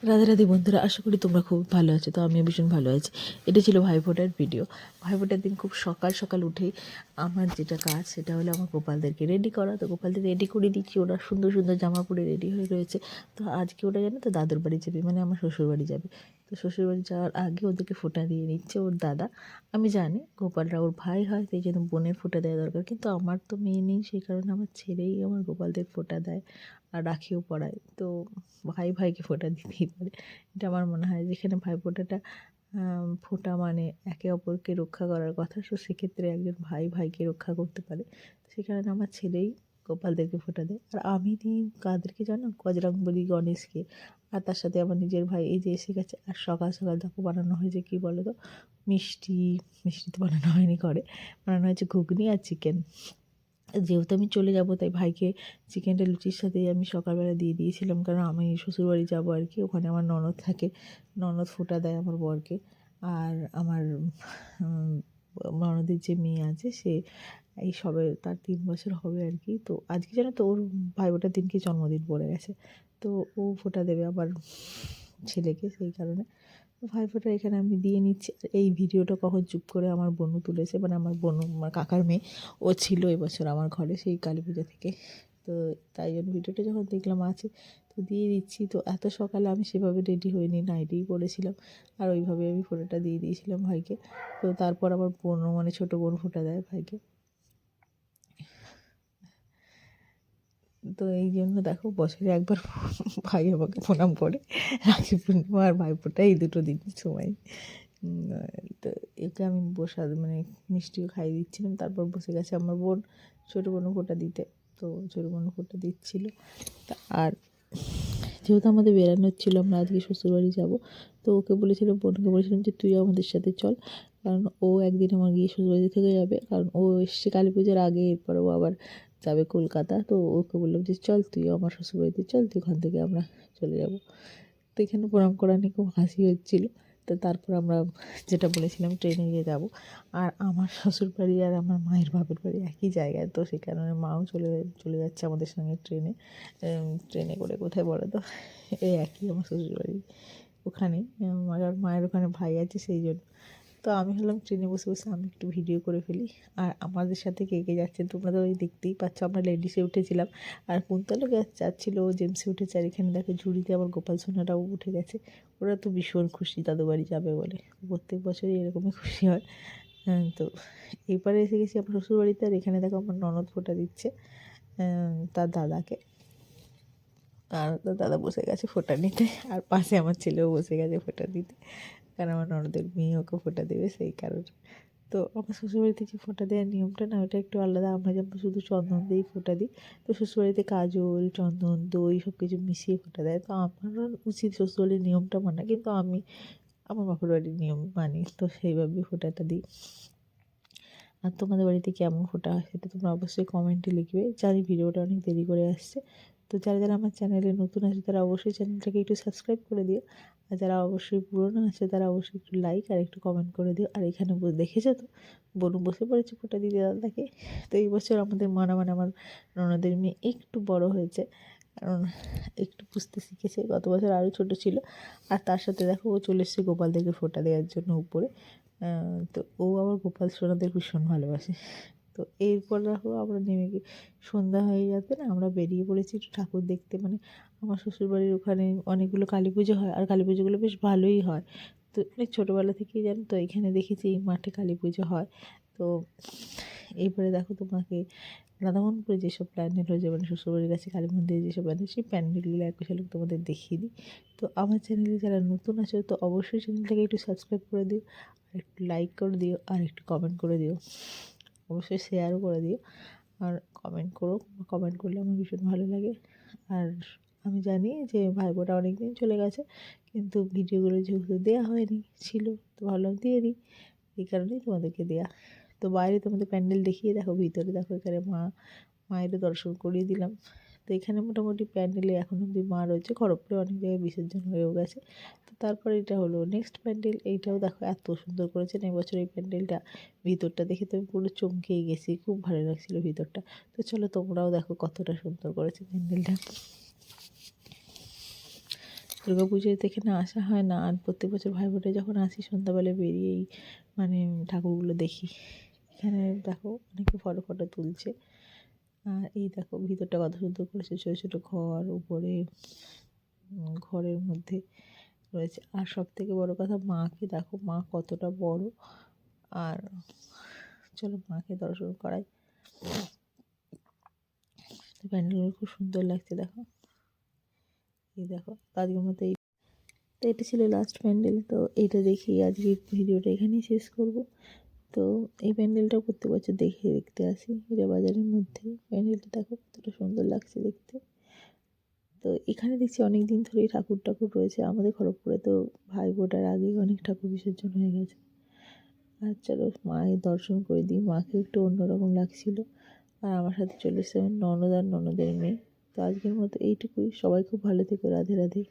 রাধে রাধে বন্ধুরা, আশা করি তোমরা খুব ভালো আছো। তো আমিও ভীষণ ভালো আছি। এটা ছিল ভাইফোঁটার ভিডিও। ভাইফোঁটার দিন খুব সকাল সকাল উঠেই আমার যেটা কাজ সেটা হলো আমার গোপালদেরকে রেডি করা। তো গোপালদের রেডি করে দিচ্ছি, ওরা সুন্দর সুন্দর জামা পরে রেডি হয়ে রয়েছে। তো আজকে ওরা জানো তো দাদুর বাড়ি যাবে, মানে আমার শ্বশুরবাড়ি যাবে। তো শ্বশুরবাড়ি যাওয়ার আগে ওদেরকে ফোঁটা দিয়ে নিচ্ছে ওর দাদা। আমি জানি গোপালরা ওর ভাই হয়, সেই জন্য বোনের ফোঁটা দেওয়া দরকার, কিন্তু আমার তো মেয়ে নেই, সেই কারণে আমার ছেলেই আমার গোপালদের ফোঁটা দেয় আর রাখিও পরায়। তো ভাই ভাইকে ফোঁটা দিতেই পারে, এটা আমার মনে হয়। যেখানে ভাইফোঁটাটা ফোঁটা মানে একে অপরকে রক্ষা করার কথা, তো সেক্ষেত্রে একজন ভাই ভাইকে রক্ষা করতে পারে। তো সেই কারণে আমার ছেলেই গোপালদেরকে ফোঁটা দেয়। আর আমি দিই কাদেরকে জানো, বজরংবলী, গণেশকে। আর তার সাথে আমার নিজের ভাই এই যে এসে গেছে। আর সকাল সকাল দেখো বানানো হয়েছে কী বলো তো, মিষ্টি। মিষ্টি তো বানানো হয়নি ঘরে, বানানো হয়েছে ঘুগনি আর চিকেন। যেহেতু আমি চলে যাব তাই ভাইকে চিকেনটা লুচির সাথেই আমি সকালবেলা দিয়ে দিয়েছিলাম, কারণ আমি শ্বশুরবাড়ি যাবো আর কি, ওখানে আমার ননদ থাকে। ননদ ফোঁটা দেয় আমার বরকে। আর আমার উম, ননদের যে মেয়ে আছে সে এই সবে তার 3 বছর হবে আর কি। তো আজকে জানো তো ওর ভাইবোটার দিনকে জন্মদিন পড়ে গেছে। তো ও ফোঁটা দেবে আবার ছেলেকে, সেই কারণে ভাইফোঁটা এখানে আমি দিয়ে নিচ্ছি। আর এই ভিডিওটা কখন চুপ করে আমার বোনু তুলেছে, মানে আমার বোনু আমার কাকার মেয়ে, ও ছিল এবছর আমার ঘরে সেই কালী পুজো থেকে। তো তাই জন্য ভিডিওটা যখন দেখলাম আছে, তো দিয়ে দিচ্ছি। তো এত সকালে আমি সেভাবে রেডি হইনি, নাইটিই পরেছিলাম। আর ওইভাবে আমি ফোঁটাটা দিয়ে দিয়েছিলাম ভাইকে। তো তারপর আমার বোনও, মানে ছোটো বোন ফোঁটা দেয় ভাইকে। তো এই জন্য দেখো বছরে একবার ভাই আমাকে প্রণাম করে। রাখি পূর্ণিমা আর ভাইফোঁটা এই দুটো দিনের সময়। তো একে আমি মানে মিষ্টিও খাইয়ে দিচ্ছিলাম। তারপর বসে গেছে আমার বোন, ছোটো বোনও ফোঁটা দিতে। তো ছোটো বোনও ফোঁটা দিচ্ছিলো। তা আর যেহেতু আমাদের বেড়ানো হচ্ছিলো, আমরা আজকে শ্বশুরবাড়ি যাব, তো ওকে বলেছিলাম, বোনকে বলেছিলাম যে তুইও আমাদের সাথে চল। কারণ ও একদিন আমার গিয়ে শ্বশুরবাড়ি থেকে যাবে, কারণ ও এসছে কালী পুজোর আগে, এরপরে ও আবার যাবে কলকাতা। তো ওকে বললাম যে চল তুইও আমার শ্বশুরবাড়িতে চল, তুই ওখান থেকে আমরা চলে যাব। তো এখানে প্রণাম করা নিয়ে খুব হাসি হচ্ছিলো। তো তারপর আমরা যেটা বলেছিলাম ট্রেনে গিয়ে যাব। আর আমার শ্বশুরবাড়ি আর আমার মায়ের বাপের বাড়ি একই জায়গায়, তো সেই কারণে মাও চলে যাচ্ছে আমাদের সঙ্গে ট্রেনে। ট্রেনে করে কোথায় বলো তো, এই একই আমার শ্বশুরবাড়ি ওখানেই। আমার আর মায়ের ওখানে ভাই আছে, সেই জন্য। তো আমি ভাবলাম ট্রেনে বসে বসে আমি একটু ভিডিও করে ফেলি। আর আমাদের সাথে কে কে যাচ্ছে তোমরা তো ওই দেখতেই পাচ্ছ, আমরা লেডিসে উঠেছিলাম। আর কুন্তলও যাচ্ছিলো, ও জেমসে উঠেছে। আর এখানে দেখো ঝুড়িতে আবার গোপাল সোনারাও উঠে গেছে। ওরা তো ভীষণ খুশি দাদু বাড়ি যাবে বলে, প্রত্যেক বছরই এরকমই খুশি হয়। হ্যাঁ, তো এবারে এসে গেছি আমার শ্বশুরবাড়িতে। আর এখানে দেখো আমার ননদ ফোঁটা দিচ্ছে তার দাদাকে। আর তো দাদা বসে গেছে ফোঁটা নিতে, আর পাশে আমার ছেলেও বসে গেছে ফোঁটা দিতে, কারণ আমার ননদের মেয়ে ওকে ফোঁটা দেবে, সেই কারণে। তো আমার শ্বশুরবাড়িতে যে ফোঁটা দেওয়ার নিয়মটা না, ওটা একটু আলাদা। আমরা যেমন শুধু চন্দন দিয়েই ফোঁটা দিই, তো শ্বশুরবাড়িতে কাজল, চন্দন, দই সব কিছু মিশিয়ে ফোঁটা দেয়। তো আমারও উচিত শ্বশুরবাড়ির নিয়মটা মানা, কিন্তু আমি আমার বাপের বাড়ির নিয়ম মানি, তো সেইভাবেই ফোঁটাটা দিই। আর তোমাদের বাড়িতে কেমন ফোঁটা হয় সেটা তোমরা অবশ্যই কমেন্টে লিখবে। জানি ভিডিওটা অনেক দেরি করে আসছে। তো যারা যারা আমার চ্যানেলে নতুন আছে তারা অবশ্যই চ্যানেলটাকে একটু সাবস্ক্রাইব করে দিও। আর যারা অবশ্যই পুরনো আছে তারা অবশ্যই একটু লাইক আর একটু কমেন্ট করে দিও। আর এখানে দেখেছো তো বোনু বসে পড়েছে ফোঁটা দিতে দাদাকে। তো এই বছর আমাদের মানে আমার ননদের মেয়ে একটু বড় হয়েছে, কারণ একটু বুঝতে শিখেছে। গত বছর আরও ছোটো ছিল। আর তার সাথে দেখো ও চলে এসেছে গোপালদেরকে ফোঁটা দেওয়ার জন্য উপরে। তো ও আবার গোপাল সোনাদের ভীষণ ভালোবাসে। তো এরপর দেখো আমরা নেমে গিয়ে সন্ধ্যা হয়ে যাতে না আমরা বেরিয়ে পড়েছি একটু ঠাকুর দেখতে। মানে আমার শ্বশুরবাড়ির ওখানে অনেকগুলো কালী পুজো হয়, আর কালী পুজোগুলো বেশ ভালোই হয়। তো অনেক ছোটোবেলা থেকেই জানো তো এখানে দেখেছি এই মাঠে কালী পুজো হয়। তো এরপরে দেখো তোমাকে রাধামোহনপুরে যেসব প্যান্ডেল হয়েছে, মানে শ্বশুরবাড়ির কাছে কালী মন্দিরে যেসব প্যান্ডেল, সেই প্যান্ডেলগুলো এক ঝলক তোমাদের দেখিয়ে দিই। তো আমার চ্যানেলে যারা নতুন আছো তো অবশ্যই চ্যানেলটাকে একটু সাবস্ক্রাইব করে দিও, আর একটু লাইক করে দিও, আর একটু কমেন্ট করে দিও। অবশ্যই শেয়ারও করে দিও, আর কমেন্ট করো। কমেন্ট করলে আমার ভীষণ ভালো লাগে। আর আমি জানি যে ভাইবোটা অনেক দিন চলে গেছে, কিন্তু ভিডিওগুলো যেহেতু দেওয়া হয়নি ছিল, তো ভাবলাম দিয়ে দিই, এই কারণেই তোমাদেরকে দেওয়া। তো বাইরে তোমাদের প্যান্ডেল দেখিয়ে দেখো, ভিতরে দেখো এখানে মায়েরও দর্শন করিয়ে দিলাম। তো এখানে মোটামুটি প্যান্ডেলে এখন অব্দি মা রয়েছে, খড়গপুরে অনেক জায়গায় বিসর্জন হয়েও গেছে। তো তারপরে এটা হলো নেক্সট প্যান্ডেল। এইটাও দেখো এত সুন্দর করেছেন এবছর এই প্যান্ডেলটা। ভিতরটা দেখে তো আমি পুরো চমকেই গেছি, খুব ভালো লাগছিলো ভিতরটা। তো চলো তোমরাও দেখো কতটা সুন্দর করেছে প্যান্ডেলটা। দুর্গা পুজোয় তো এখানে আসা হয় না, আর প্রত্যেক বছর ভাইফোঁটায় যখন আসি সন্ধ্যাবেলা বেরিয়েই মানে ঠাকুরগুলো দেখি। এখানে দেখো অনেকে ফটো তুলছে। আর এই দেখো ভিতরটা কত সুন্দর করেছে, ছোটো ছোটো ঘর, উপরে ঘরের মধ্যে রয়েছে। আর সবথেকে বড় কথা মাকে দেখো, মা কতটা বড়। আর চলো মাকে দর্শন করাই। তো প্যান্ডেলগুলো খুব সুন্দর লাগছে দেখো। এই দেখো আজকের মতো তো এটা ছিল লাস্ট প্যান্ডেল। তো এটা দেখি আজকে ভিডিওটা এখানেই শেষ করব। তো এই প্যান্ডেলটা প্রত্যেক বছর দেখতে আসি, এটা বাজারের মধ্যে। প্যান্ডেলটা দেখো কতটা সুন্দর লাগছে দেখতে। তো এখানে দেখছি অনেক দিন ধরেই ঠাকুর রয়েছে। আমাদের খড়গপুরে তো ভাইফোঁটার আগেই অনেক ঠাকুর বিসর্জন হয়ে গেছে। আর চলো মায়ের দর্শন করে দিই, মাকে একটু অন্যরকম লাগছিল। আর আমার সাথে চলে এসেছে আমার ননদ আর ননদের মেয়ে। তো আজকের মতো এইটুকুই। সবাই খুব ভালো থেকো। রাধে রাধে।